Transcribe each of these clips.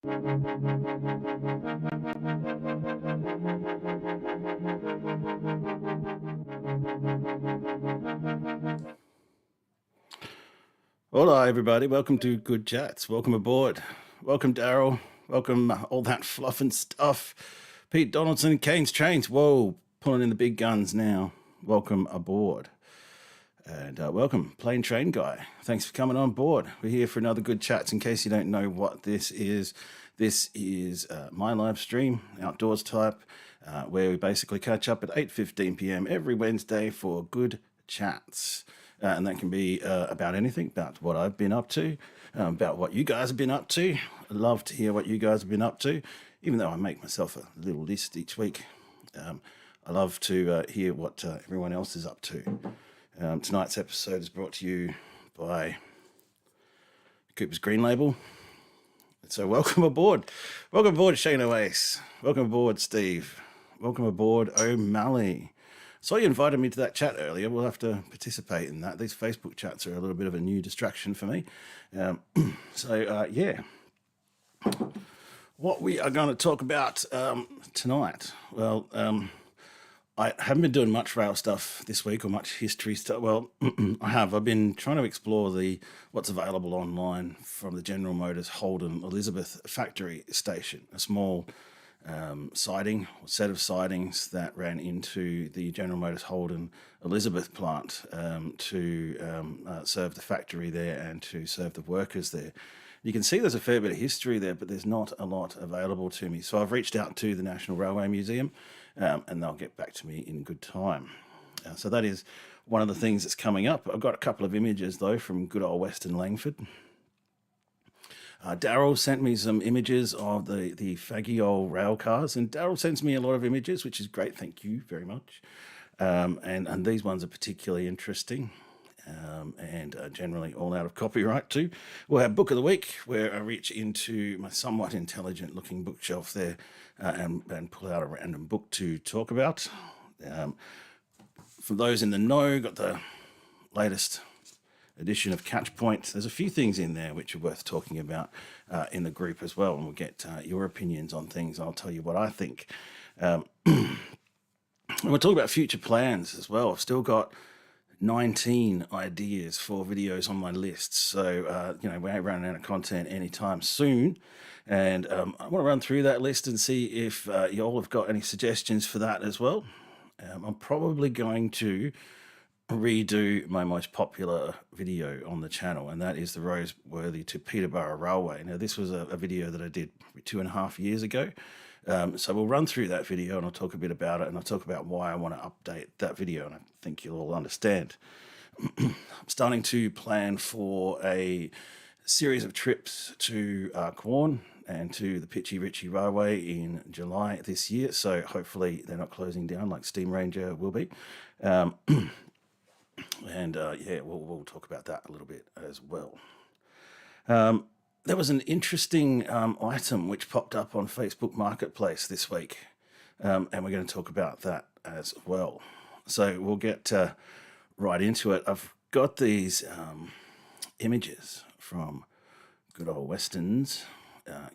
Hola, everybody. Welcome to Good Chats. Welcome aboard. welcome, Daryl. Welcome, all that fluff and stuff. Pete Donaldson, Kane's Chains. Whoa, pulling in the big guns now. Welcome aboard. And welcome, Plain Train Guy. Thanks for coming on board. We're here for another Good Chats. In case you don't know what this is my live stream, outdoors type, where we basically catch up at 8:15 p.m. every Wednesday for Good Chats. And that can be about anything, about what I've been up to, about what you guys have been up to. I love to hear what you guys have been up to, even though I make myself a little list each week. I love to hear what everyone else is up to. Tonight's episode is brought to you by Cooper's Green Label. So welcome aboard. Welcome aboard, Shane Oace. Welcome aboard, Steve. Welcome aboard, O'Malley. So you invited me to that chat earlier. We'll have to participate in that. These Facebook chats are a little bit of a new distraction for me. Yeah. What we are going to talk about tonight. Well, I haven't been doing much rail stuff this week or much history stuff. Well, I have. I've been trying to explore what's available online from the General Motors Holden Elizabeth factory station, a small siding or set of sidings that ran into the General Motors Holden Elizabeth plant to serve the factory there and to serve the workers there. You can see there's a fair bit of history there, but there's not a lot available to me. So I've reached out to the National Railway Museum and they'll get back to me in good time. So that is one of the things that's coming up. I've got a couple of images though from good old Western Langford. Daryl sent me some images of the faggy old rail cars, and Daryl sends me a lot of images, which is great. Thank you very much. And these ones are particularly interesting, and generally all out of copyright too. We'll have Book of the Week, where I reach into my somewhat intelligent-looking bookshelf there and pull out a random book to talk about. For those in the know, got the latest edition of Catchpoint. There's a few things in there which are worth talking about in the group as well, and we'll get your opinions on things. I'll tell you what I think. And we'll talk about future plans as well. I've still got 19 ideas for videos on my list, so we ain't running out of content anytime soon. And I want to run through that list and see if you all have got any suggestions for that as well. I'm probably going to redo my most popular video on the channel, and that is the Roseworthy to Peterborough Railway. Now, this was a video that I did 2.5 years ago. So we'll run through that video and I'll talk a bit about it, and I'll talk about why I want to update that video, and I think you'll all understand. I'm starting to plan for a series of trips to Quorn and to the Pitchy Ritchie Railway in July this year, so hopefully they're not closing down like Steam Ranger will be. And we'll talk about that a little bit as well. There was an interesting item which popped up on Facebook Marketplace this week, and we're going to talk about that as well. So we'll get right into it. I've got these images from good old Westerns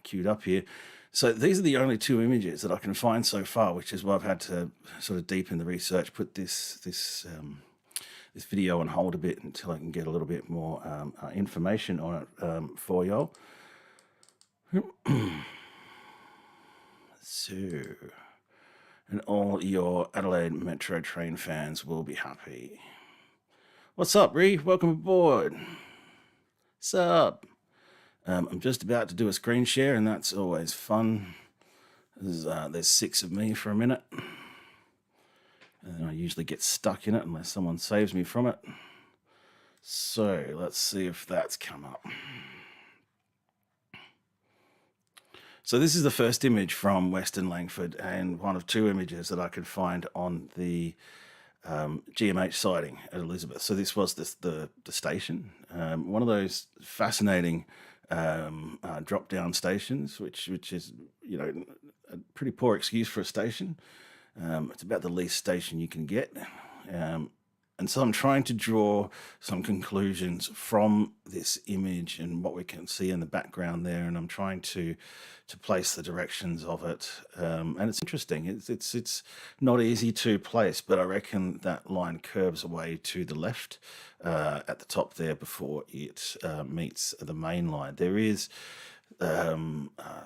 queued up here. So these are the only two images that I can find so far, which is why I've had to sort of deepen the research, put this video on hold a bit until I can get a little bit more information on it for y'all. So, and all your Adelaide Metro train fans will be happy. What's up, Ree? Welcome aboard. What's up? I'm just about to do a screen share, and that's always fun. There's 6 of me for a minute. And I usually get stuck in it unless someone saves me from it. So let's see if that's come up. So this is the first image from Western Langford, and one of 2 images that I could find on the GMH siding at Elizabeth. So this was the station, one of those fascinating drop-down stations, which is a pretty poor excuse for a station. It's about the least station you can get. And so I'm trying to draw some conclusions from this image and what we can see in the background there, and I'm trying to place the directions of it. And it's interesting. It's not easy to place, but I reckon that line curves away to the left at the top there before it meets the main line. There is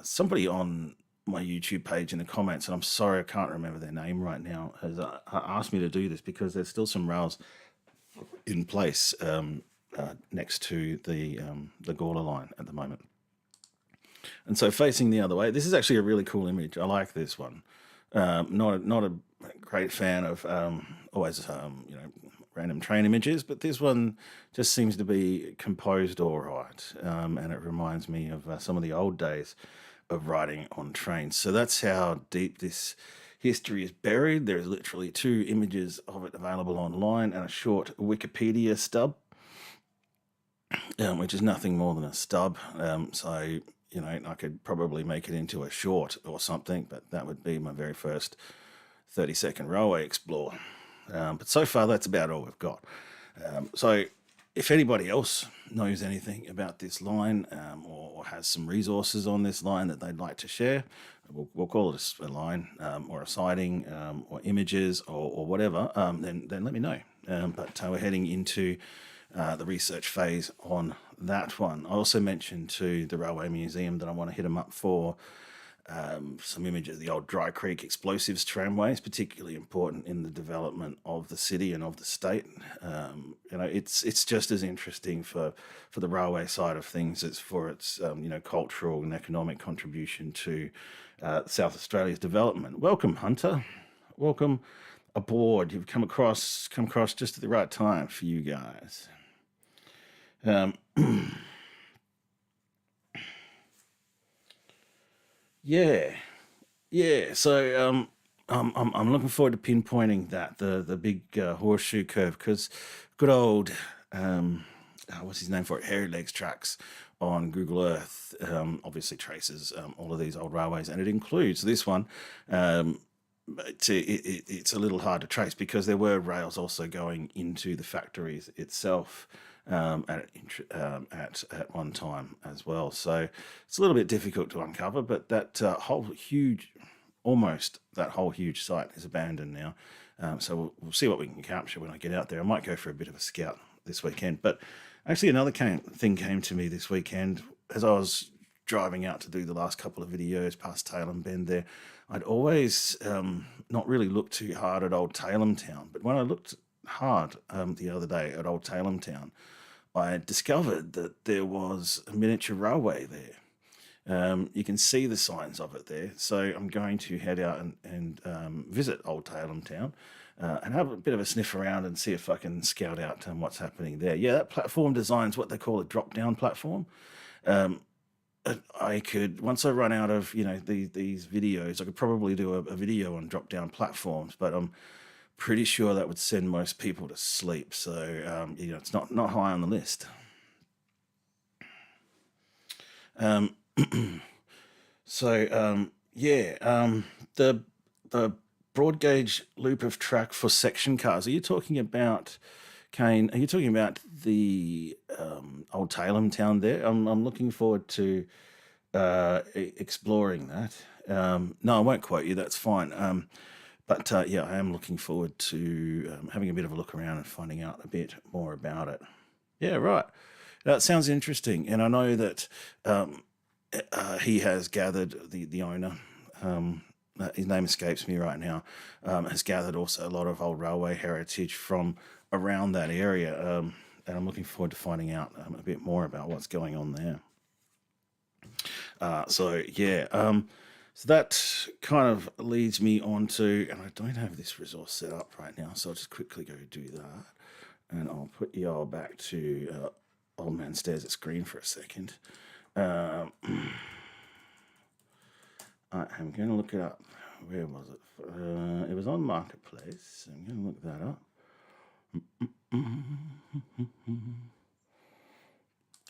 somebody on my YouTube page in the comments, and I'm sorry I can't remember their name right now, has asked me to do this because there's still some rails in place next to the Gawler line at the moment. And so facing the other way, this is actually a really cool image. I like this one. Not a great fan of always random train images, but this one just seems to be composed all right, and it reminds me of some of the old days of riding on trains. So that's how deep this history is buried. There's literally 2 images of it available online and a short Wikipedia stub, which is nothing more than a stub. So, I could probably make it into a short or something, but that would be my very first 30-second railway explore. But so far, that's about all we've got. So if anybody else knows anything about this line or has some resources on this line that they'd like to share, we'll call it a line or a sighting or images or whatever, then let me know. But we're heading into the research phase on that one. I also mentioned to the Railway Museum that I want to hit them up for some images of the old Dry Creek explosives tramways, particularly important in the development of the city and of the state. It's just as interesting for the railway side of things as for its cultural and economic contribution to South Australia's development. Welcome, Hunter. Welcome aboard. You've come across just at the right time for you guys. Yeah. So I'm looking forward to pinpointing the big horseshoe curve, because good old what's his name for it, Hairy Legs Tracks on Google Earth obviously traces all of these old railways, and it includes this one. It's a little hard to trace because there were rails also going into the factories itself at one time as well. So it's a little bit difficult to uncover, but that whole huge site is abandoned now. So we'll see what we can capture when I get out there. I might go for a bit of a scout this weekend. But actually another thing came to me this weekend as I was driving out to do the last couple of videos past Tailem Bend there. I'd always not really looked too hard at Old Tailem Town, but when I looked hard the other day at Old Tailem Town, I discovered that there was a miniature railway there. You can see the signs of it there. So I'm going to head out and visit Old Tailem Town and have a bit of a sniff around and see if I can scout out what's happening there. Yeah, that platform design's what they call a drop-down platform. I could, once I run out of these videos, I could probably do a video on drop-down platforms, but I'm pretty sure that would send most people to sleep. So it's not high on the list. The broad gauge loop of track for section cars. Are you talking about, Kane? Are you talking about the Old Tailem Town there? I'm looking forward to exploring that. No, I won't quote you. That's fine. But I am looking forward to having a bit of a look around and finding out a bit more about it. Yeah, right. That sounds interesting, and I know that he has gathered the owner. His name escapes me right now. Has gathered also a lot of old railway heritage from around that area, and I'm looking forward to finding out a bit more about what's going on there. So that kind of leads me on to, and I don't have this resource set up right now, so I'll just quickly go do that, and I'll put y'all back to Old Man Stares at Screen for a second. I am going to look it up. Where was it? It was on Marketplace. I'm going to look that up.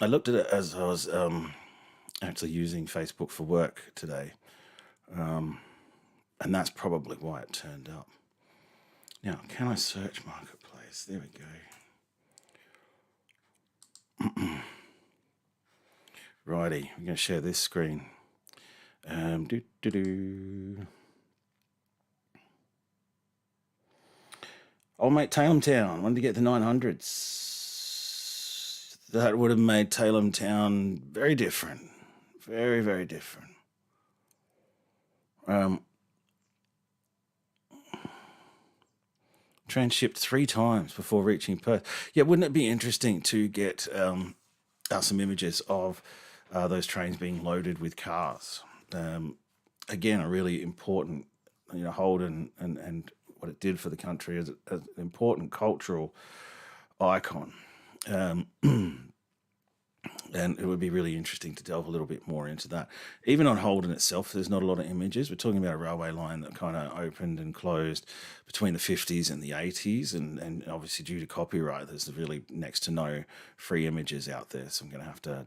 I looked at it as I was actually using Facebook for work today, and that's probably why it turned up. Now, can I search Marketplace? guys. There we go. Righty, I'm going to share this screen. Old mate Talem Town wanted to get the 900s. That would have made Talem Town very different. Very, very different. Transshipped 3 times before reaching Perth. Yeah, wouldn't it be interesting to get some images of those trains being loaded with cars? Again, a really important, Holden and what it did for the country as an important cultural icon. And it would be really interesting to delve a little bit more into that. Even on Holden itself, there's not a lot of images. We're talking about a railway line that kind of opened and closed between the 50s and the 80s. And obviously due to copyright, there's really next to no free images out there. So I'm going to have to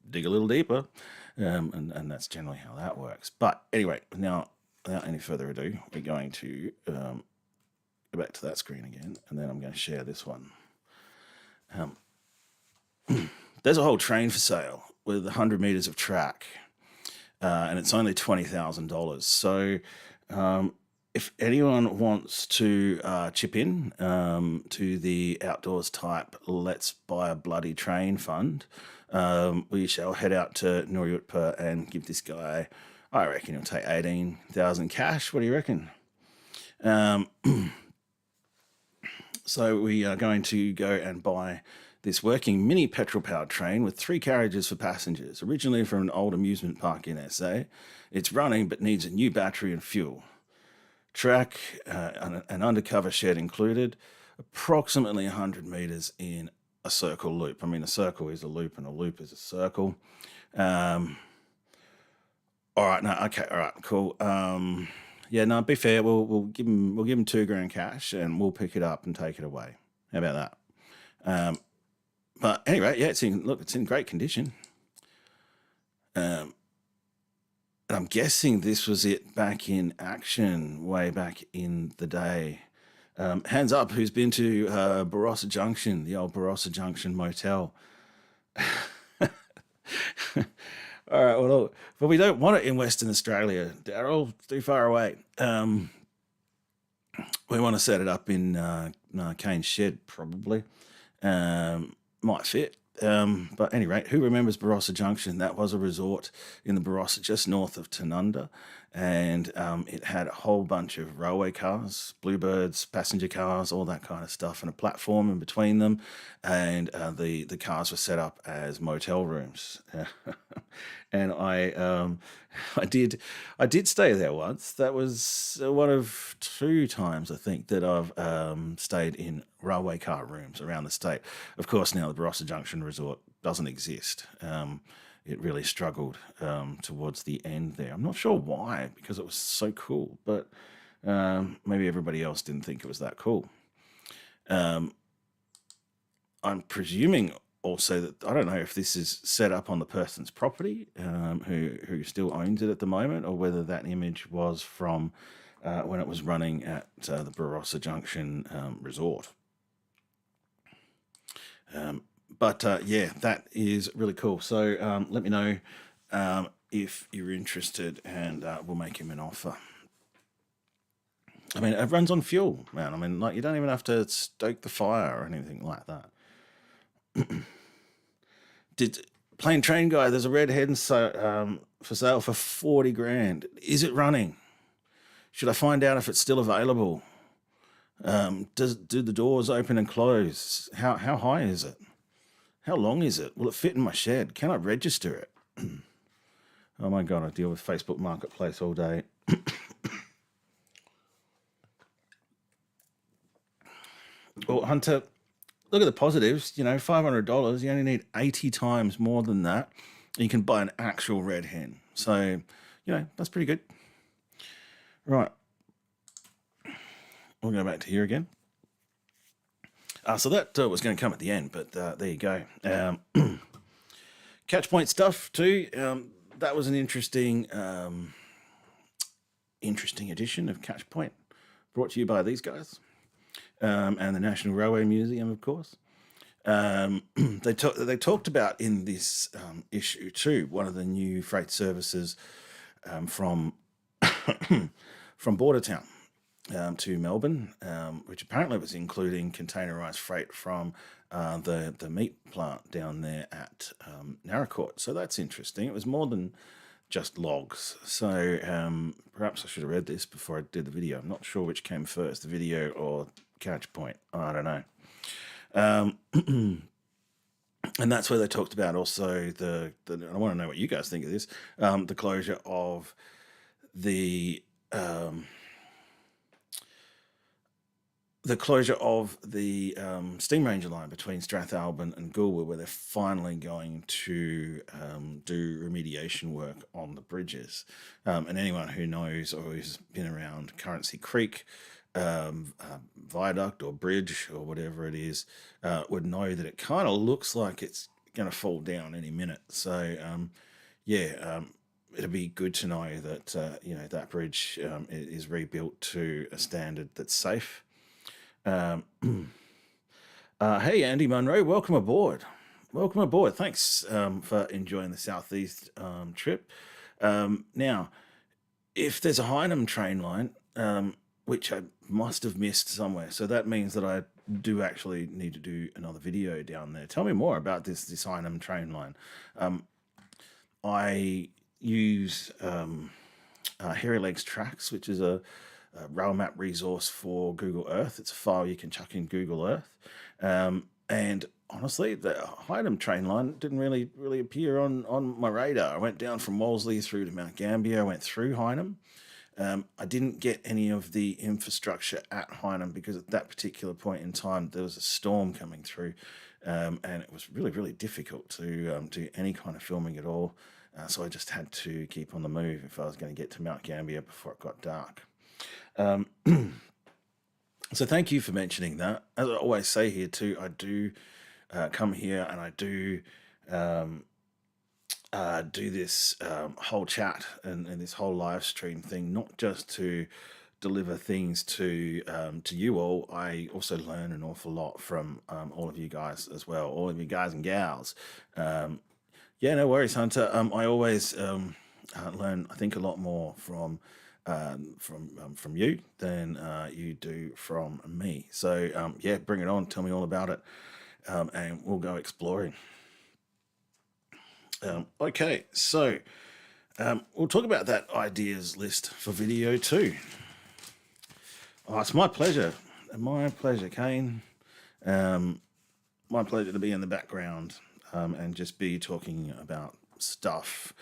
dig a little deeper. And that's generally how that works. But anyway, now, without any further ado, we're going to go back to that screen again. And then I'm going to share this one. There's a whole train for sale with 100 meters of track, and it's only $20,000. So if anyone wants to chip in to the outdoors type Let's Buy a Bloody Train fund, we shall head out to Nooryutpa and give this guy, I reckon he'll take 18,000 cash. What do you reckon? So we are going to go and buy this working mini petrol-powered train with 3 carriages for passengers, originally from an old amusement park in SA. It's running but needs a new battery and fuel. Track, an undercover shed included, approximately 100 metres in a circle loop. I mean, a circle is a loop and a loop is a circle. All right, no, okay, all right, cool. Yeah, no, be fair. We'll give him $2,000 cash and we'll pick it up and take it away. How about that? But anyway, yeah, it's in great condition. And I'm guessing this was it back in action, way back in the day. Hands up, who's been to Barossa Junction, the old Barossa Junction motel? All right, well, but we don't want it in Western Australia. Daryl, too far away. We want to set it up in Kane's Shed, probably. Might fit. But at any rate, who remembers Barossa Junction? That was a resort in the Barossa just north of Tanunda, and it had a whole bunch of railway cars, bluebirds, passenger cars, all that kind of stuff, and a platform in between them, and the cars were set up as motel rooms. And I did stay there once. That was one of 2 times, I think, that I've stayed in railway car rooms around the state. Of course, now the Barossa Junction Resort doesn't exist. It really struggled towards the end there. I'm not sure why, because it was so cool, but maybe everybody else didn't think it was that cool. I'm presuming also that, I don't know if this is set up on the person's property who still owns it at the moment, or whether that image was from when it was running at the Barossa Junction Resort. But yeah, that is really cool. So let me know if you're interested, and we'll make him an offer. I mean, it runs on fuel, man. I mean, like, you don't even have to stoke the fire or anything like that. Plain train guy, there's a red hen for sale for 40 grand. Is it running? Should I find out if it's still available? Do the doors open and close? How high is it? How long is it? Will it fit in my shed? Can I register it? Oh my God, I deal with Facebook Marketplace all day. Well, Hunter, look at the positives. $500. You only need 80 times more than that. You can buy an actual red hen. So, that's pretty good. Right. We'll go back to here again. So that was going to come at the end, but there you go. Catch point stuff too. That was an interesting edition of Catch Point, brought to you by these guys. and the National Railway Museum, of course. They talked about in this issue too one of the new freight services from from Bordertown to Melbourne, which apparently was including containerised freight from the meat plant down there at Narracourt. So that's interesting. It was more than just logs. So perhaps I should have read this before I did the video. I'm not sure which came first, the video or catch point. I don't know. And that's where they talked about also I want to know what you guys think of this, the closure of the Steam Ranger line between Strathalbyn and Goolwa, where they're finally going to do remediation work on the bridges. And anyone who knows or who's been around Currency Creek viaduct or bridge or whatever it is would know that it kind of looks like it's going to fall down any minute. So it'll be good to know that that bridge is rebuilt to a standard that's safe. Hey, Andy Munro, welcome aboard. Welcome aboard. Thanks for enjoying the Southeast trip. Now, if there's a Hynum train line, which I must have missed somewhere, so that means that I do actually need to do another video down there. Tell me more about this Hynum train line. I use Hairy Legs Tracks, which is a rail map resource for Google Earth. It's a file you can chuck in Google Earth. And honestly, the Hynum train line didn't really appear on my radar. I went down from Wolseley through to Mount Gambier. I went through Hynum. I didn't get any of the infrastructure at Hynum because at that particular point in time, there was a storm coming through. And it was really difficult to do any kind of filming at all. So I just had to keep on the move if I was going to get to Mount Gambier before it got dark. So thank you for mentioning that. As I always say here too, I do come here and I do do this whole chat and this whole live stream thing, not just to deliver things to you all. I also learn an awful lot from all of you guys as well, all of you guys and gals. Yeah, no worries, Hunter. I always learn, I think, a lot more from you than you do from me. So yeah, bring it on. Tell me all about it, and we'll go exploring. Okay, so we'll talk about that ideas list for video 2. Oh, it's my pleasure. My pleasure, Kane. My pleasure to be in the background and just be talking about stuff.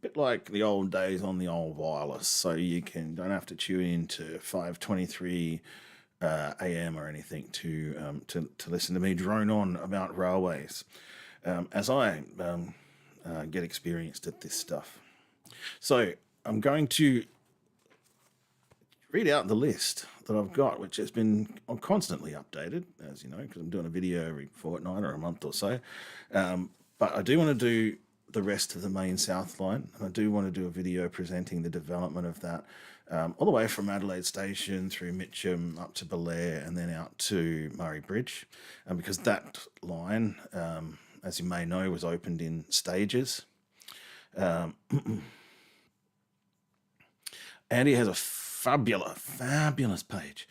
Bit like the old days on the old wireless, so you don't have to tune in to 5:23 a.m. or anything to listen to me drone on about railways as I get experienced at this stuff. So I'm going to read out the list that I've got, which has been constantly updated, as you know, because I'm doing a video every fortnight or a month or so. But I do want to do the rest of the main South line, and I do want to do a video presenting the development of that all the way from Adelaide Station through Mitcham up to Belair and then out to Murray Bridge, because that line, as you may know, was opened in stages. Andy has a fabulous page.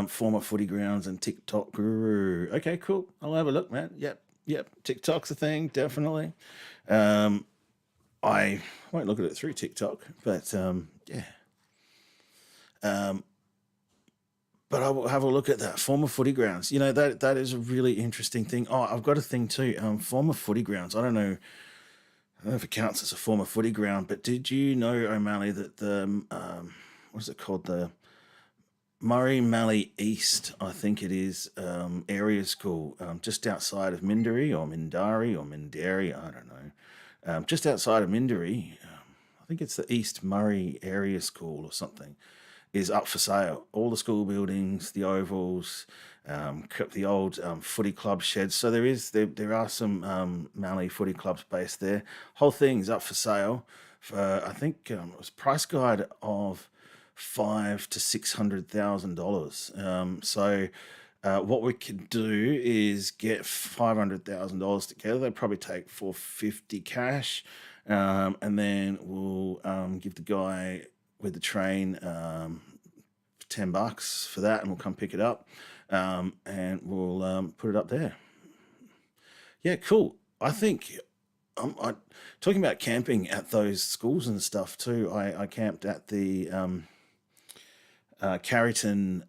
Former footy grounds and TikTok guru. Okay, cool. I'll have a look, man. Yep. TikTok's a thing, definitely. I won't look at it through TikTok, but yeah. But I will have a look at that. Former footy grounds. You know, that is a really interesting thing. Oh, I've got a thing too. Former footy grounds. I don't know if it counts as a former footy ground, but did you know, O'Malley, that the what's it called? The Murray Mallee East, I think it is, area school, just outside of Minderry or Mindari or Mindari, I don't know. Just outside of Minderry, I think it's the East Murray Area School or something, is up for sale. All the school buildings, the ovals, the old footy club sheds. So there are some Mallee footy clubs based there. Whole thing's up for sale for, I think it was price guide of $500,000 to $600,000. What we could do is get $500,000 together. They'd probably take 450 cash, and then we'll give the guy with the train $10 for that, and we'll come pick it up, and we'll put it up there. Yeah, cool. I think talking about camping at those schools and stuff too. I camped at the Carrington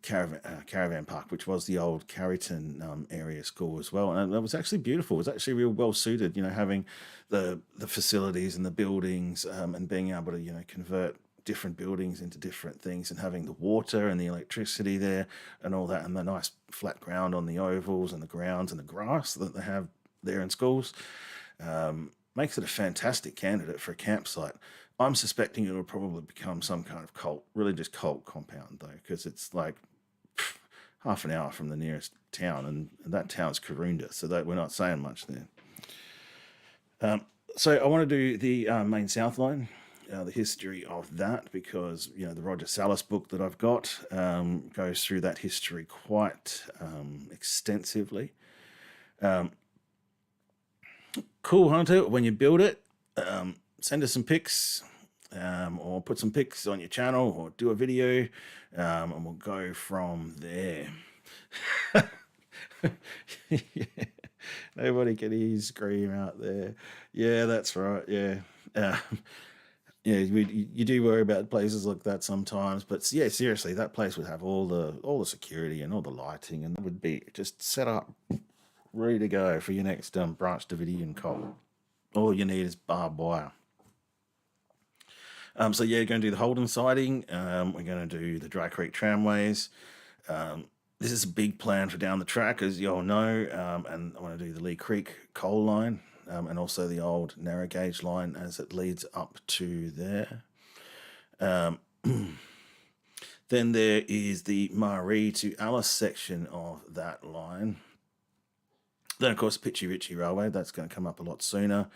Caravan Park, which was the old Carrington area school as well, and it was actually beautiful. It was actually real well suited, having the facilities and the buildings, and being able to convert different buildings into different things, and having the water and the electricity there and all that, and the nice flat ground on the ovals and the grounds and the grass that they have there in schools. Makes it a fantastic candidate for a campsite. I'm suspecting it'll probably become some kind of religious cult compound though, because it's like half an hour from the nearest town, and that town's Karoonda, so that we're not saying much there. So I want to do the main South Line, the history of that, because the Roger Salas book that I've got goes through that history quite extensively. Cool, Hunter. When you build it, send us some pics, or put some pics on your channel, or do a video, and we'll go from there. Yeah. Nobody can hear you scream out there. Yeah, that's right. Yeah. Yeah, you do worry about places like that sometimes, but yeah, seriously, that place would have all the security and all the lighting, and it would be just set up, ready to go for your next Branch Davidian call. All you need is barbed wire. So yeah, going to do the Holden sighting. We're going to do the Dry Creek tramways. This is a big plan for down the track, as you all know, and I want to do the Lee Creek coal line, and also the old narrow gauge line as it leads up to there. Then there is the Maree to Alice section of that line. Then, of course, Pitchy Ritchie Railway, that's going to come up a lot sooner.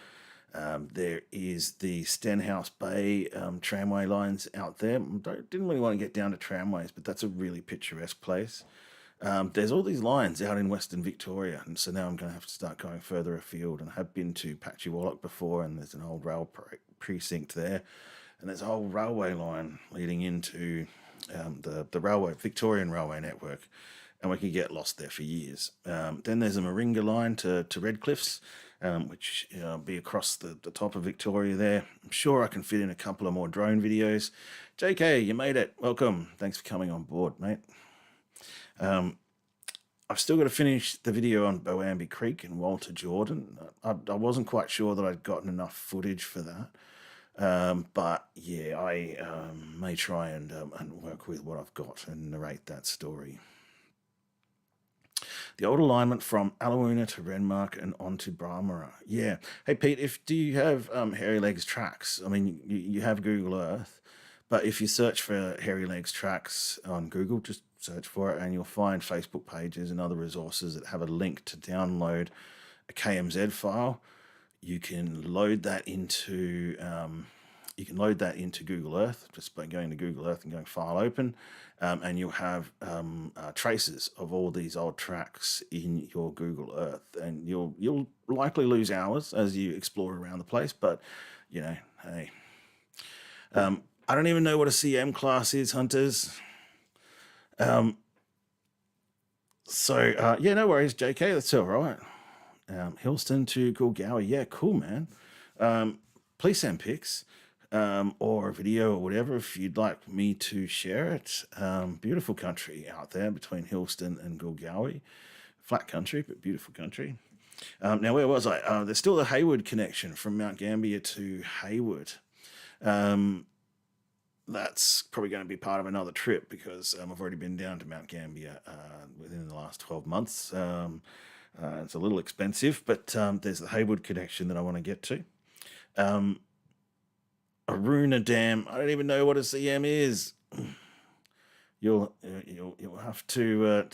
There is the Stenhouse Bay tramway lines out there. Didn't really want to get down to tramways, but that's a really picturesque place. There's all these lines out in Western Victoria, and so now I'm going to have to start going further afield, and I have been to Patchywallop before, and there's an old rail precinct there, and there's a whole railway line leading into the Victorian railway network, and we could get lost there for years. Then there's a Moringa line to Redcliffs, which be across the top of Victoria there. I'm sure I can fit in a couple of more drone videos. JK, you made it. Welcome. Thanks for coming on board, mate. I've still got to finish the video on Boambi Creek and Walter Jordan. I wasn't quite sure that I'd gotten enough footage for that. But yeah, I may try and work with what I've got and narrate that story. The old alignment from Alawoona to Renmark and on to Brahmara. Yeah. Hey, Pete, do you have Hairy Legs tracks? I mean, you have Google Earth, but if you search for Hairy Legs tracks on Google, just search for it, and you'll find Facebook pages and other resources that have a link to download a KMZ file. You can load that into Google Earth just by going to Google Earth and going File Open, and you'll have traces of all these old tracks in your Google Earth, and you'll likely lose hours as you explore around the place. But hey, I don't even know what a CM class is, hunters. So yeah, no worries, JK. That's all right. Hillston to Gulgowie. Yeah, cool, man. Please send pics. Or a video or whatever if you'd like me to share it. Beautiful country out there between Hillston and Gulgowie. Flat country, but beautiful country. Now, where was I? There's still the Hayward connection from Mount Gambier to Hayward. That's probably going to be part of another trip because I've already been down to Mount Gambier within the last 12 months. It's a little expensive, but there's the Hayward connection that I want to get to. Aruna Dam. I don't even know what a CM is. You'll have to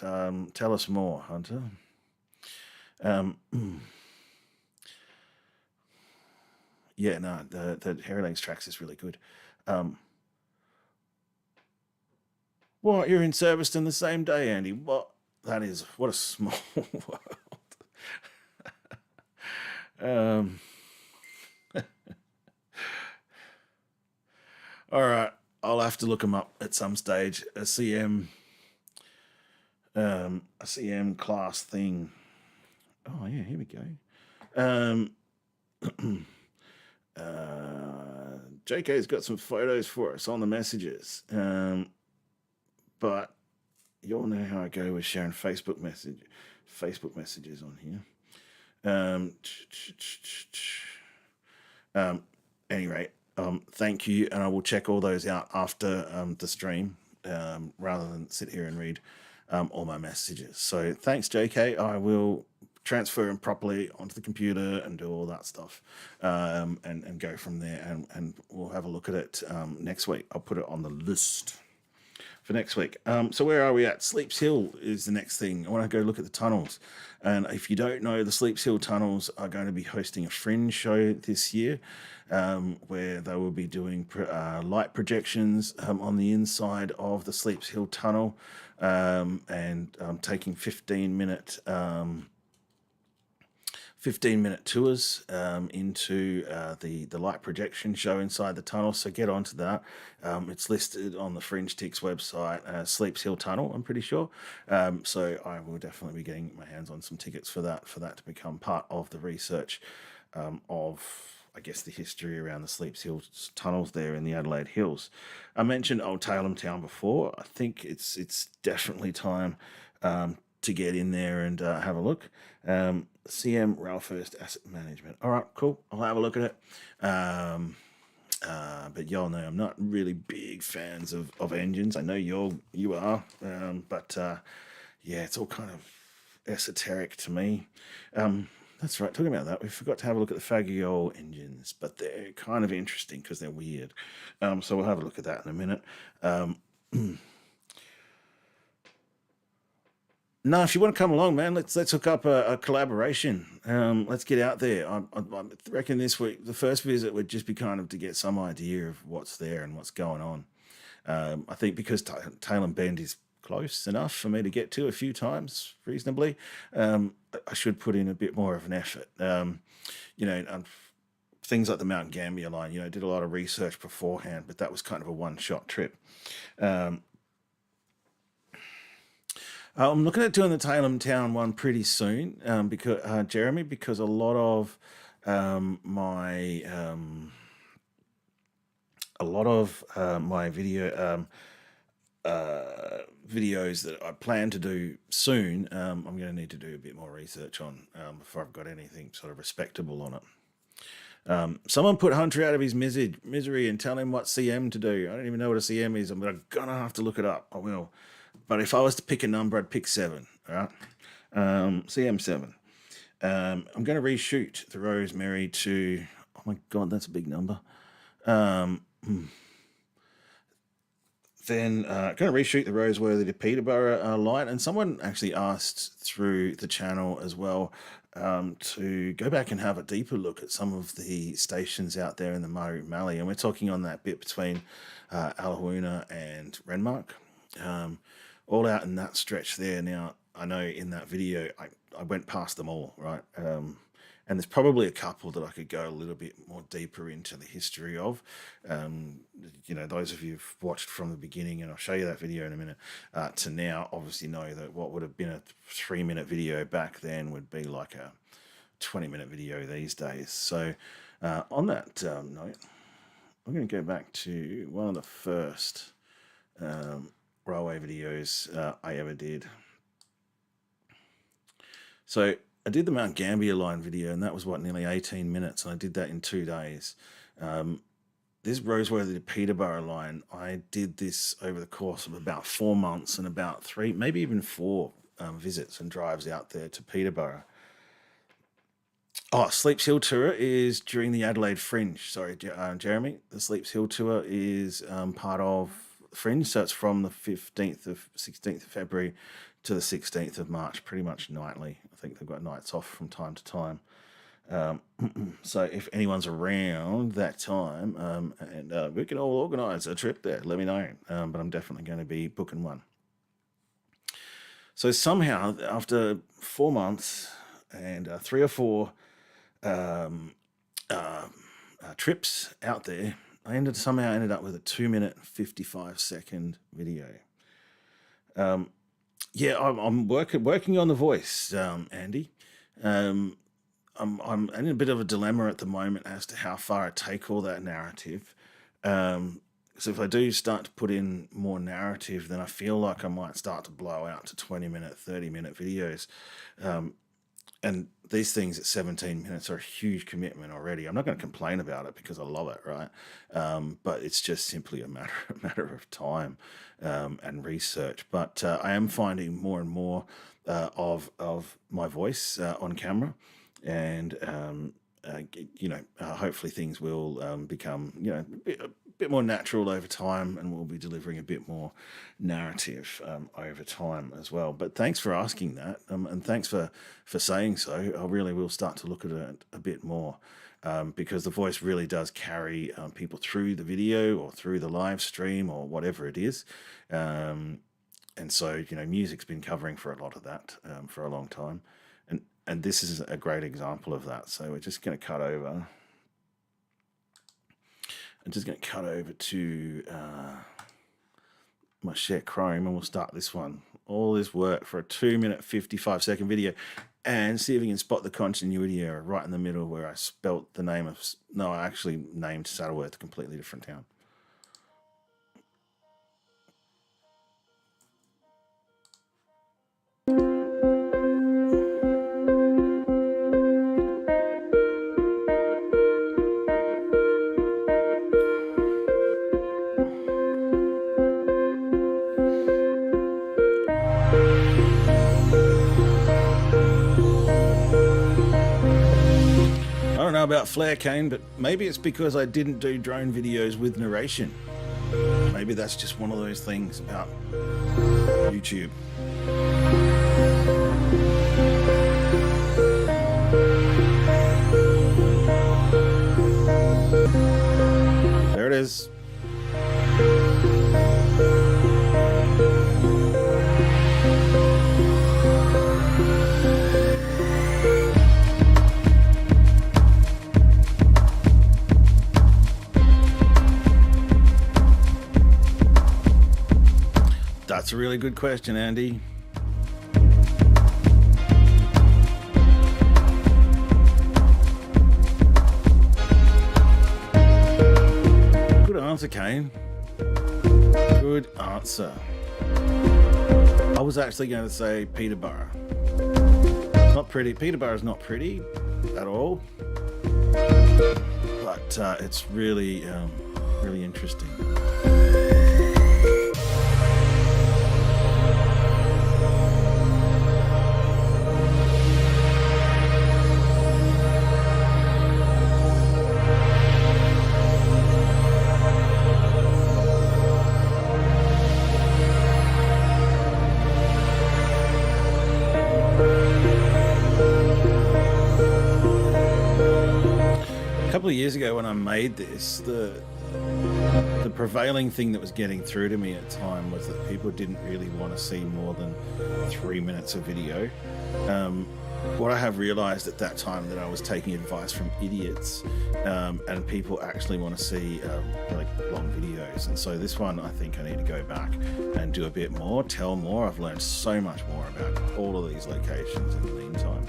tell us more, Hunter. Yeah, no, the Hairy Legs tracks is really good. What? You're in Surbiton the same day, Andy? What? That is what a small world. Um, all right, I'll have to look them up at some stage. A CM class thing. Oh yeah, here we go. Um, JK's got some photos for us on the messages. But you all know how I go with sharing Facebook messages on here. Anyway, thank you, and I will check all those out after the stream, rather than sit here and read all my messages. So thanks, JK. I will transfer them properly onto the computer and do all that stuff, and go from there. And we'll have a look at it next week. I'll put it on the list for next week. So where are we at? Sleeps Hill is the next thing. I want to go look at the tunnels. And if you don't know, the Sleeps Hill tunnels are going to be hosting a fringe show this year, where they will be doing light projections on the inside of the Sleeps Hill tunnel, and taking 15-minute tours into the light projection show inside the tunnel. So get onto that. It's listed on the Fringe Ticks website, Sleeps Hill Tunnel, I'm pretty sure. So I will definitely be getting my hands on some tickets for that to become part of the research of, I guess, the history around the Sleeps Hill tunnels there in the Adelaide Hills. I mentioned Old Tailem Town before. I think it's definitely time to get in there and have a look. CM Rail First Asset Management. All right, cool. I'll have a look at it. But y'all know I'm not really big fans of engines. I know you are. But yeah, it's all kind of esoteric to me. That's right. Talking about that, we forgot to have a look at the Fagioli engines, but they're kind of interesting because they're weird. So we'll have a look at that in a minute. No, if you want to come along, man, let's hook up a collaboration. Let's get out there. I reckon this week the first visit would just be kind of to get some idea of what's there and what's going on. I think because Tailem Bend is close enough for me to get to a few times reasonably, I should put in a bit more of an effort. Things like the Mount Gambier line, did a lot of research beforehand, but that was kind of a one-shot trip. I'm looking at doing the Tailem Town one pretty soon, because Jeremy, because a lot of my videos that I plan to do soon, I'm going to need to do a bit more research on before I've got anything sort of respectable on it. Someone put Hunter out of his misery and tell him what CM to do. I don't even know what a CM is, but I'm going to have to look it up. I will. But if I was to pick a number, I'd pick 7. All right, CM7. I'm going to reshoot the Rosemary to. Oh my God, that's a big number. Then going to reshoot the Roseworthy to Peterborough line, and someone actually asked through the channel as well to go back and have a deeper look at some of the stations out there in the Murray Mallee, and we're talking on that bit between Alahoona and Renmark. All out in that stretch there. Now, I know in that video, I went past them all, right? And there's probably a couple that I could go a little bit more deeper into the history of. Those of you who've watched from the beginning, and I'll show you that video in a minute, to now obviously know that what would have been a 3-minute video back then would be like a 20-minute video these days. So on that note, I'm going to go back to one of the first railway videos I ever did. So I did the Mount Gambier line video, and that was nearly 18 minutes, and I did that in 2 days. This Roseworthy to Peterborough line, I did this over the course of about 4 months and about 3, maybe even 4 visits and drives out there to Peterborough. Oh, Sleeps Hill Tour is during the Adelaide Fringe. Sorry, Jeremy. The Sleeps Hill Tour is part of Fringe, so it's from the 16th of February to the 16th of March, pretty much nightly. I think they've got nights off from time to time. So if anyone's around that time, and we can all organise a trip there, let me know. But I'm definitely going to be booking one. So somehow, after 4 months and 3 or 4 um, trips out there, I somehow ended up with a 2 minute 55-second video. Yeah, I'm working on the voice, Andy. I'm in a bit of a dilemma at the moment as to how far I take all that narrative. So if I do start to put in more narrative, then I feel like I might start to blow out to 20-minute, 30-minute videos. And these things at 17 minutes are a huge commitment already. I'm not going to complain about it because I love it, right? But it's just simply a matter of time and research. But I am finding more and more of my voice on camera, and hopefully things will become a bit more natural over time, and we'll be delivering a bit more narrative over time as well. But thanks for asking that, and thanks for saying so. I really will start to look at it a bit more, because the voice really does carry people through the video or through the live stream or whatever it is. And so, music's been covering for a lot of that for a long time. And this is a great example of that. So we're just going to cut over. I'm just going to cut over to my share Chrome, and we'll start this one. All this work for a 2-minute 55-second video, and see if you can spot the continuity error right in the middle where I spelt the name of... No, I actually named Saddleworth a completely different town. I don't know about Flare Cane, but maybe it's because I didn't do drone videos with narration. Maybe that's just one of those things about YouTube. There it is. That's a really good question, Andy. Good answer, Kane. Good answer. I was actually going to say Peterborough. It's not pretty. Peterborough's not pretty at all, but it's really, really interesting. A couple of years ago when I made this, the prevailing thing that was getting through to me at the time was that people didn't really want to see more than 3 minutes of video. What I have realized at that time that I was taking advice from idiots, and people actually want to see like long videos. And so this one, I think I need to go back and do a bit more, tell more. I've learned so much more about all of these locations in the meantime,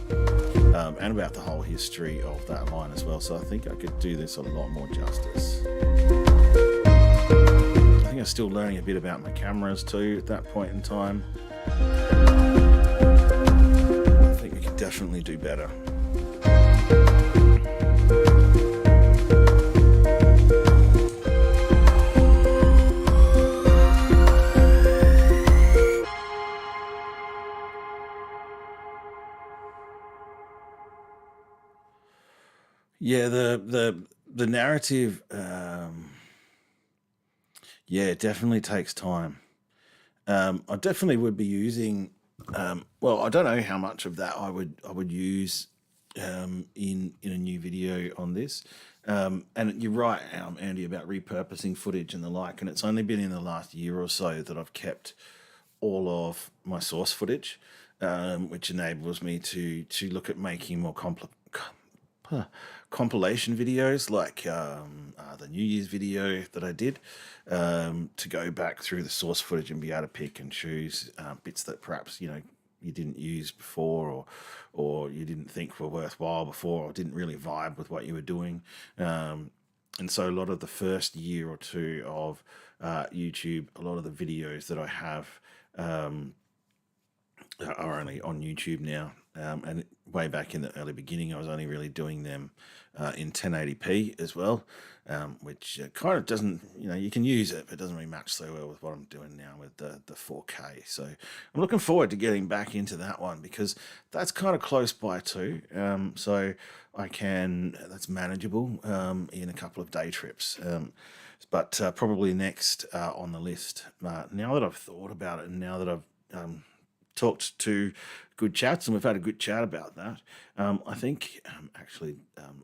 and about the whole history of that line as well. So I think I could do this a lot more justice. I think I'm still learning a bit about my cameras too at that point in time. I think we can definitely do better. Yeah, the narrative, yeah, it definitely takes time. I definitely would be using, well, I don't know how much of that I would use in a new video on this. And you're right, Andy, about repurposing footage and the like. And it's only been in the last year or so that I've kept all of my source footage, which enables me to look at making more compilation videos, like the New Year's video that I did, to go back through the source footage and be able to pick and choose bits that perhaps you didn't use before, or you didn't think were worthwhile before, or didn't really vibe with what you were doing. And so a lot of the first year or two of YouTube, a lot of the videos that I have are only on YouTube now. And way back in the early beginning, I was only really doing them in 1080p as well, which kind of doesn't, you can use it, but it doesn't really match so well with what I'm doing now with the 4K. So I'm looking forward to getting back into that one, because that's kind of close by too. So that's manageable in a couple of day trips. But probably next on the list, now that I've thought about it, and now that I've talked to good chats, and we've had a good chat about that. I think actually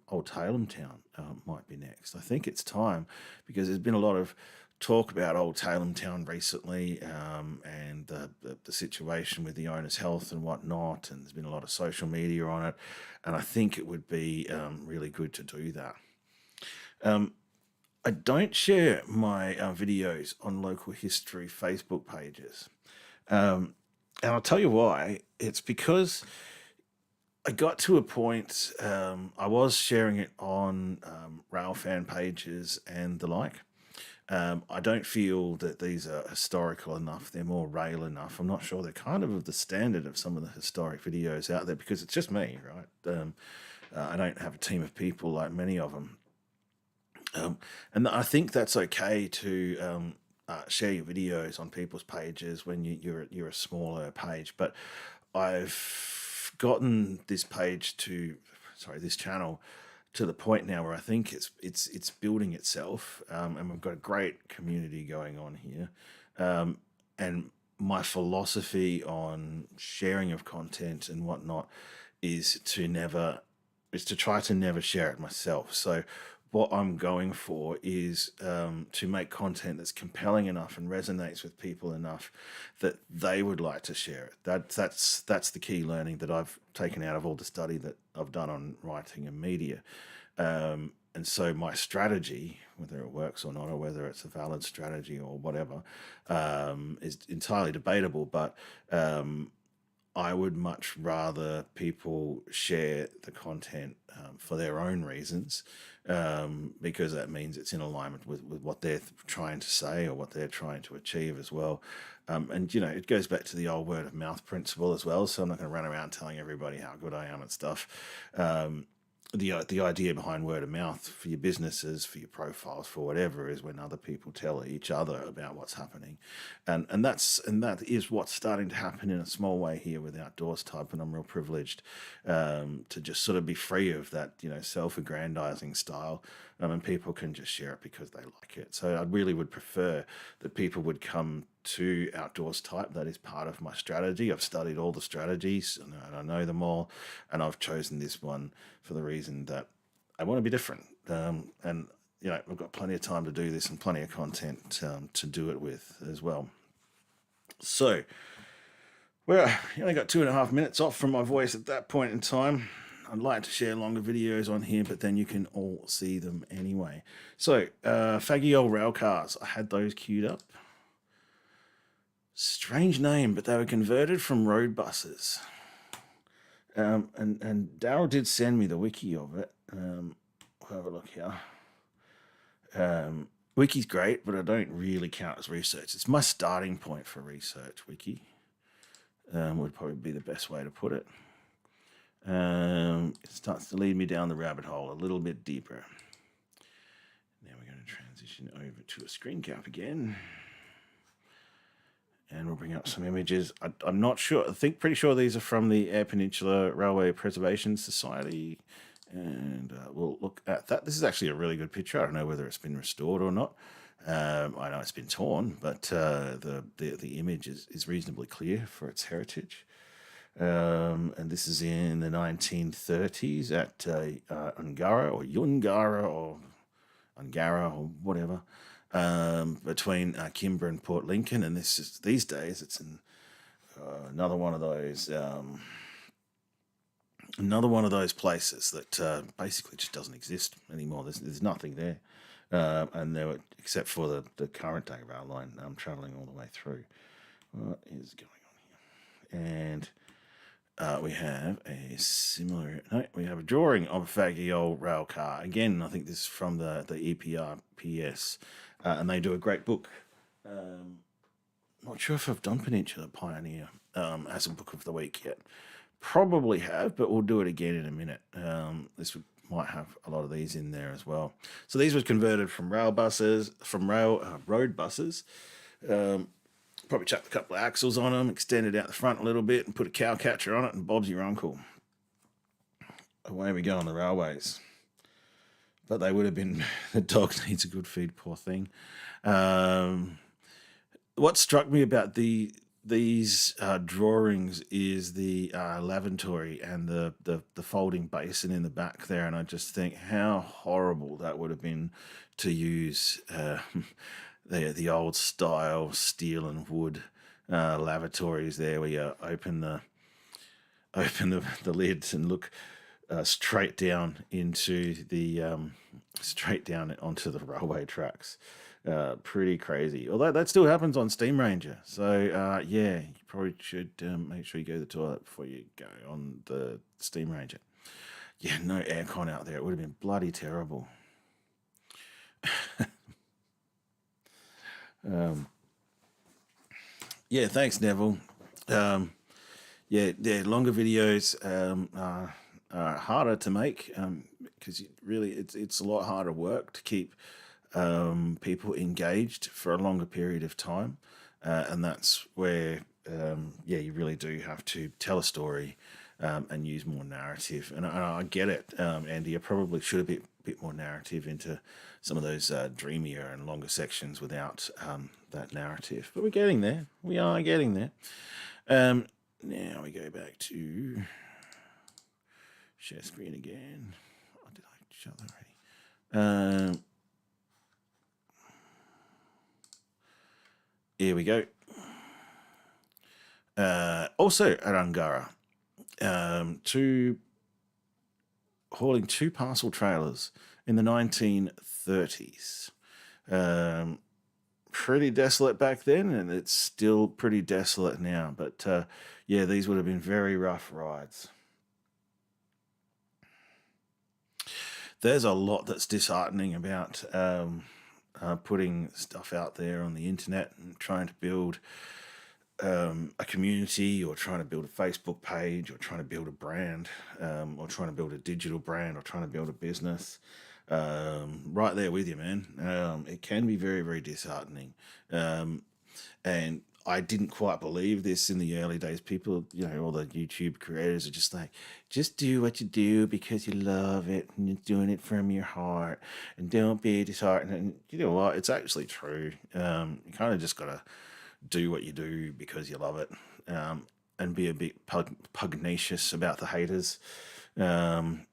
Old Talem Town might be next. I think it's time, because there's been a lot of talk about Old Talem Town recently, and the situation with the owner's health and whatnot, and there's been a lot of social media on it, and I think it would be really good to do that. I don't share my videos on local history Facebook pages. And I'll tell you why. It's because I got to a point, I was sharing it on rail fan pages and the like. I don't feel that these are historical enough. They're more rail enough. I'm not sure they're kind of the standard of some of the historic videos out there, because it's just me, right? I don't have a team of people like many of them. And I think that's okay to share your videos on people's pages when you're a smaller page. But I've gotten this channel to the point now where I think it's building itself, and we've got a great community going on here. And my philosophy on sharing of content and whatnot is to try to never share it myself. So what I'm going for is to make content that's compelling enough and resonates with people enough that they would like to share it. That's the key learning that I've taken out of all the study that I've done on writing and media. And so my strategy, whether it works or not, or whether it's a valid strategy or whatever, is entirely debatable. But I would much rather people share the content for their own reasons, because that means it's in alignment with what they're trying to say or what they're trying to achieve as well. And, it goes back to the old word of mouth principle as well. So I'm not going to run around telling everybody how good I am at stuff. The idea behind word of mouth for your businesses, for your profiles, for whatever, is when other people tell each other about what's happening, and that is what's starting to happen in a small way here with Outdoors Type, and I'm real privileged to just sort of be free of that self-aggrandizing style, and people can just share it because they like it. So I really would prefer that people would come to Outdoors Type. That is part of my strategy. I've studied all the strategies and I know them all, and I've chosen this one for the reason that I want to be different. And we've got plenty of time to do this and plenty of content to do it with as well. So you only got 2.5 minutes off from my voice at that point in time. I'd like to share longer videos on here, but then you can all see them anyway. So faggy old rail cars, I had those queued up. Strange name, but they were converted from road buses. And Daryl did send me the wiki of it. We'll have a look here. Wiki's great, but I don't really count as research. It's my starting point for research, wiki. Would probably be the best way to put it. It starts to lead me down the rabbit hole a little bit deeper. Now we're going to transition over to a screen cap again. And we'll bring up some images. I'm not sure. Pretty sure these are from the Eyre Peninsula Railway Preservation Society. And we'll look at that. This is actually a really good picture. I don't know whether it's been restored or not. I know it's been torn, but the image is reasonably clear for its heritage. And this is in the 1930s at Ungara or Yungara or Ungara or whatever, between Kimber and Port Lincoln. And this is these days it's in another one of those places that basically just doesn't exist anymore. There's nothing there, and there were, except for the current day rail line travelling all the way through. What is going on here? And we have a similar. No, we have a drawing of a faggy old rail car. Again, I think this is from the EPRPS, and they do a great book. Not sure if I've done Peninsula Pioneer as a book of the week yet. Probably have, but we'll do it again in a minute. Might have a lot of these in there as well. So these were converted from road buses. Probably chucked a couple of axles on them, extended out the front a little bit, and put a cow catcher on it, and Bob's your uncle. Away we go on the railways. But they would have been, the dog needs a good feed, poor thing. What struck me about these drawings is the lavatory and the folding basin in the back there, and I just think how horrible that would have been to use the old style steel and wood lavatories there, where you open the lids and look straight down into the straight down onto the railway tracks. Pretty crazy. Although that still happens on Steam Ranger. So yeah, you probably should make sure you go to the toilet before you go on the Steam Ranger. Yeah, no aircon out there. It would have been bloody terrible. Yeah, thanks, Neville. Yeah, longer videos are harder to make because really it's a lot harder work to keep people engaged for a longer period of time, and that's where you really do have to tell a story and use more narrative. And I get it, Andy. I probably should have bit more narrative into some of those dreamier and longer sections without that narrative. But we're getting there. We are getting there. Now we go back to share screen again. Oh, did I show that already? Here we go. Also at Ungara, hauling two parcel trailers in the 1930s. Pretty desolate back then, and it's still pretty desolate now. But yeah, these would have been very rough rides. There's a lot that's disheartening about putting stuff out there on the internet and trying to build a community, or trying to build a Facebook page, or trying to build a brand, or trying to build a digital brand, or trying to build a business. Right there with you, man. It can be very, very disheartening. And I didn't quite believe this in the early days. People, all the YouTube creators are just like, just do what you do because you love it and you're doing it from your heart, and don't be disheartened. And you know what? It's actually true. You kind of just got to do what you do because you love it, and be a bit pugnacious about the haters, and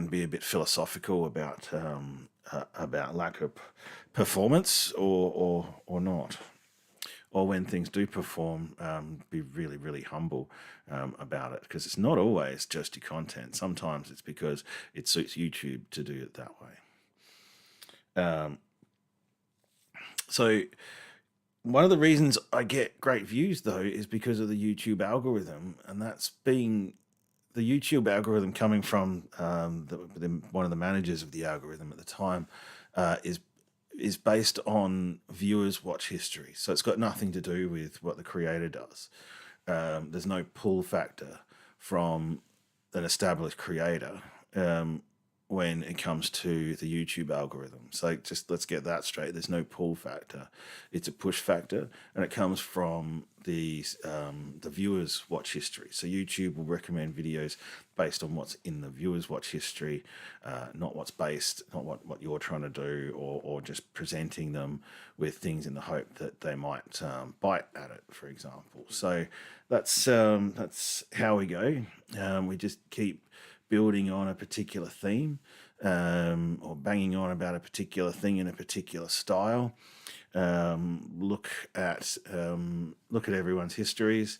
be a bit philosophical about lack of performance or not. Or when things do perform, be really, really humble about it, because it's not always just your content. Sometimes it's because it suits YouTube to do it that way. So one of the reasons I get great views, though, is because of the YouTube algorithm, and that's being the YouTube algorithm coming from one of the managers of the algorithm at the time, is based on viewers' watch history. So it's got nothing to do with what the creator does. There's no pull factor from an established creator. when it comes to the YouTube algorithm. So just let's get that straight. There's no pull factor; it's a push factor, and it comes from the viewers' watch history. So YouTube will recommend videos based on what's in the viewers' watch history, not what you're trying to do, or just presenting them with things in the hope that they might bite at it, for example. So that's how we go. We just keep building on a particular theme, or banging on about a particular thing in a particular style. Look at everyone's histories,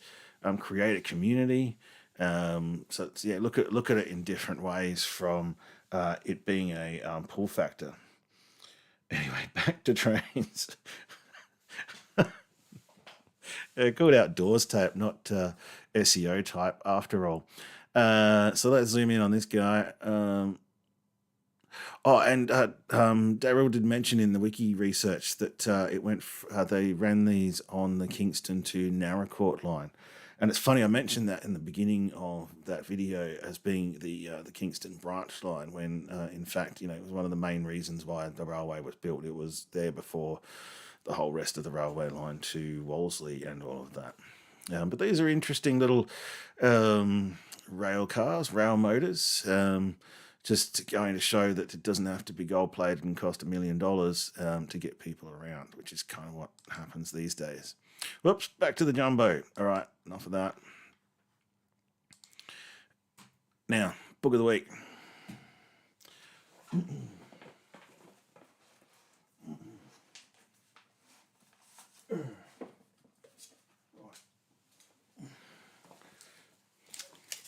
create a community. Look at it in different ways from it being a pull factor. Anyway, back to trains. Called outdoors tape, not SEO type after all. So let's zoom in on this guy. Daryl did mention in the wiki research that they ran these on the Kingston to Narracourt line. And it's funny, I mentioned that in the beginning of that video as being the Kingston branch line, when in fact, it was one of the main reasons why the railway was built. It was there before the whole rest of the railway line to Wolseley and all of that. But these are interesting little rail cars, rail motors, just going to show that it doesn't have to be gold plated and cost $1 million to get people around, which is kind of what happens these days. Whoops, back to the jumbo. All right, enough of that. Now, book of the week.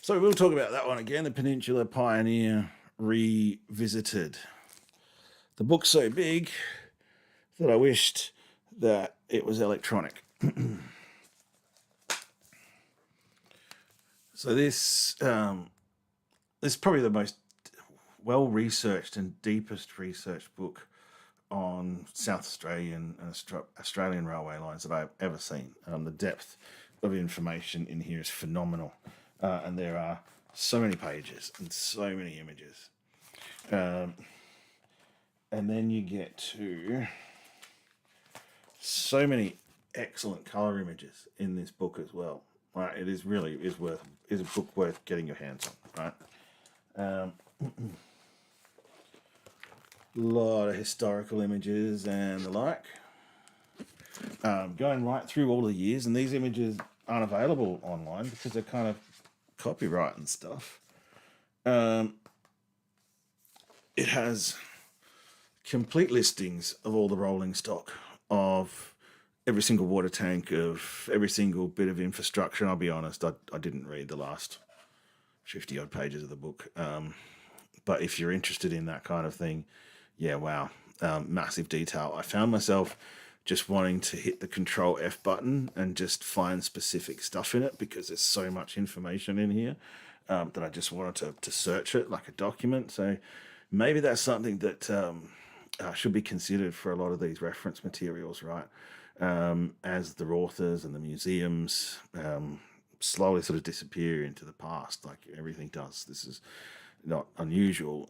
So we'll talk about that one again, The Peninsula Pioneer Revisited. The book's so big that I wished that it was electronic. So this is probably the most well-researched and deepest researched book on South Australian and Australian railway lines that I've ever seen. The depth of information in here is phenomenal. And there are so many pages and so many images. And then you get to so many excellent color images in this book as well. Right? It is a book worth getting your hands on. Right? Lot of historical images and the like. Going right through all the years, and these images aren't available online because they're kind of copyright and stuff. It has complete listings of all the rolling stock of every single water tank, of every single bit of infrastructure. And I'll be honest, I didn't read the last 50 odd pages of the book. But if you're interested in that kind of thing, yeah, wow. Massive detail. I found myself just wanting to hit the Control F button and just find specific stuff in it because there's so much information in here that I just wanted to search it like a document. So maybe that's something that should be considered for a lot of these reference materials, right? As the authors and the museums slowly sort of disappear into the past, like everything does. This is not unusual.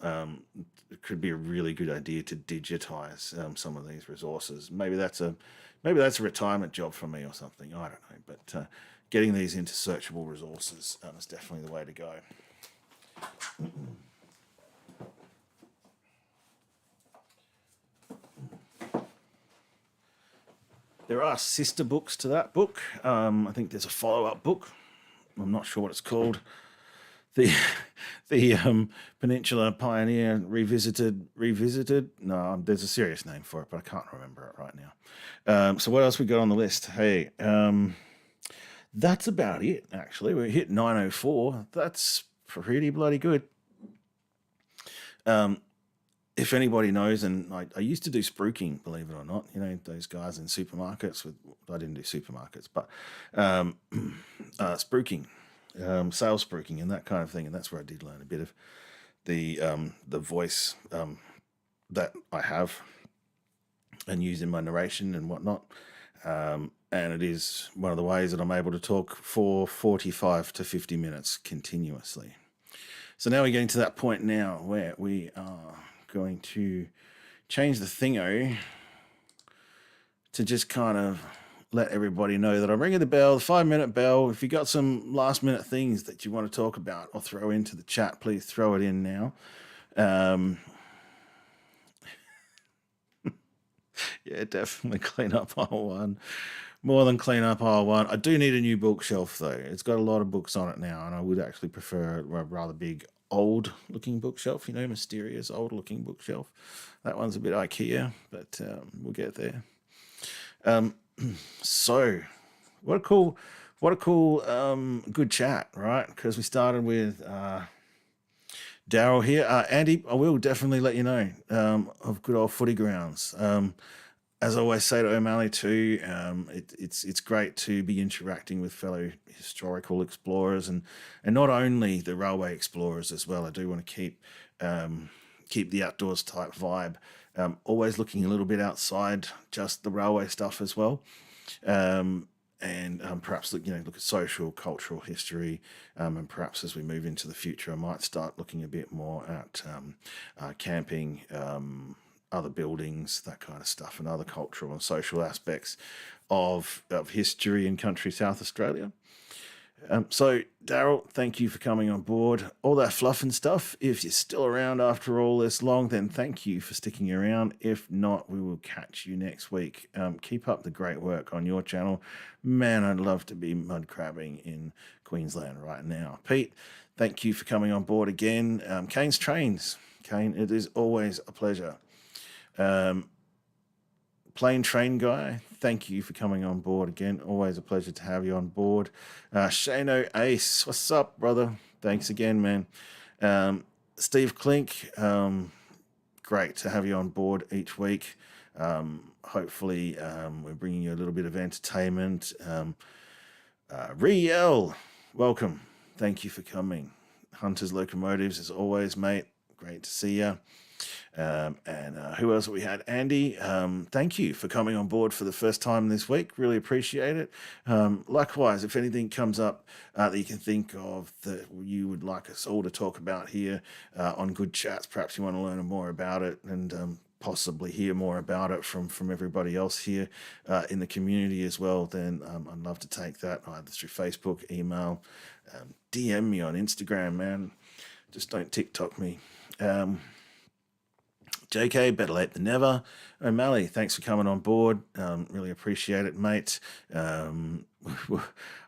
It could be a really good idea to digitize some of these resources. Maybe that's a retirement job for me or something. I don't know, but getting these into searchable resources is definitely the way to go. There are sister books to that book. I think there's a follow-up book. I'm not sure what it's called. The Peninsula Pioneer Revisited. No, there's a serious name for it, but I can't remember it right now. So what else we got on the list? Hey, that's about it, actually. We hit 904. That's pretty bloody good. If anybody knows, and I used to do spruiking, believe it or not, those guys in supermarkets I didn't do supermarkets, but spruiking. Sales spruiking and that kind of thing, and that's where I did learn a bit of the voice that I have and use in my narration and whatnot. And it is one of the ways that I'm able to talk for 45 to 50 minutes continuously. So now we're getting to that point now where we are going to change the thingo to just kind of let everybody know that I'm ringing the bell, the 5-minute bell. If you got some last minute things that you want to talk about or throw into the chat, please throw it in now. Yeah, definitely clean up aisle one. More than clean up aisle one. I do need a new bookshelf though. It's got a lot of books on it now, and I would actually prefer a rather big old looking bookshelf, mysterious old looking bookshelf. That one's a bit IKEA, but we'll get there. So what a cool good chat, right? Because we started with Daryl here. Andy, I will definitely let you know of good old footy grounds. As I always say to O'Malley too, it's great to be interacting with fellow historical explorers and not only the railway explorers as well. I do want to keep the outdoors type vibe. Always looking a little bit outside just the railway stuff as well. And perhaps look at social, cultural history, and perhaps as we move into the future, I might start looking a bit more at camping, other buildings, that kind of stuff, and other cultural and social aspects of history in country South Australia. So, Daryl, thank you for coming on board. All that fluff and stuff, if you're still around after all this long, then thank you for sticking around. If not, we will catch you next week. Keep up the great work on your channel. Man, I'd love to be mud crabbing in Queensland right now. Pete, thank you for coming on board again. Kane's Trains. Kane, it is always a pleasure. Plane Train Guy, thank you for coming on board again. Always a pleasure to have you on board. Shano Ace, what's up, brother? Thanks again, man. Steve Klink, great to have you on board each week. Hopefully, we're bringing you a little bit of entertainment. Riel, welcome. Thank you for coming. Hunter's Locomotives, as always, mate. Great to see you. And who else we had? Andy, thank you for coming on board for the first time this week. Really appreciate it. Likewise, if anything comes up that you can think of that you would like us all to talk about here on Good Chats, perhaps you want to learn more about it and possibly hear more about it from everybody else here in the community as well, then I'd love to take that either through Facebook, email, DM me on Instagram, man. Just don't TikTok me. JK, better late than never. O'Malley, thanks for coming on board. Really appreciate it, mate. I'll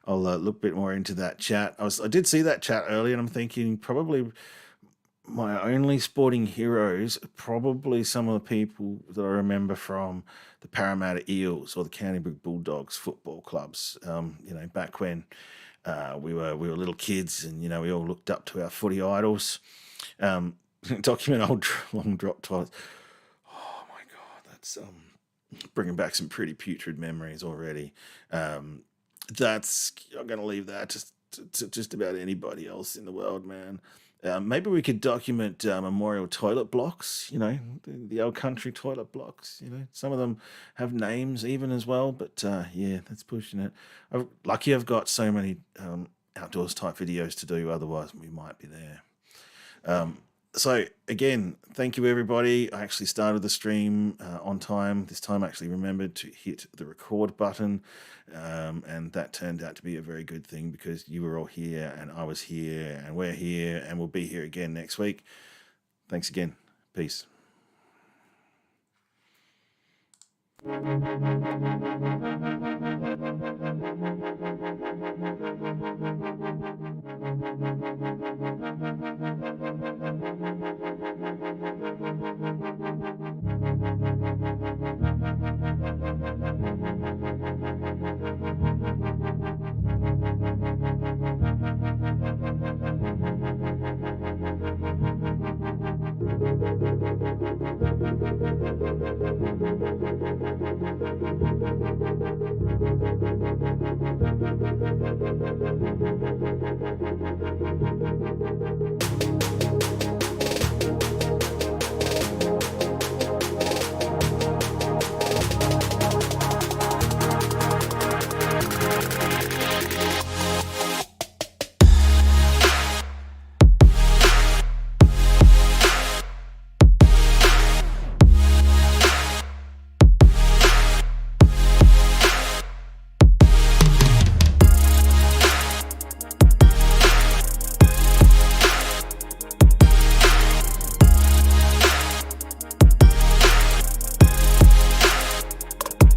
look a bit more into that chat. I did see that chat earlier, and I'm thinking probably my only sporting heroes, probably some of the people that I remember from the Parramatta Eels or the Canterbury Bulldogs football clubs. Back when we were little kids, and we all looked up to our footy idols. Document old long drop twice. Oh my god, that's bringing back some pretty putrid memories already. I'm gonna leave that to just about anybody else in the world, man. Maybe we could document memorial toilet blocks. The old country toilet blocks. Some of them have names even as well. But yeah, that's pushing it. Lucky I've got so many outdoors type videos to do. Otherwise, we might be there. So again, thank you everybody. I actually started the stream on time. This time I actually remembered to hit the record button, and that turned out to be a very good thing because you were all here and I was here and we're here and we'll be here again next week. Thanks again. Peace.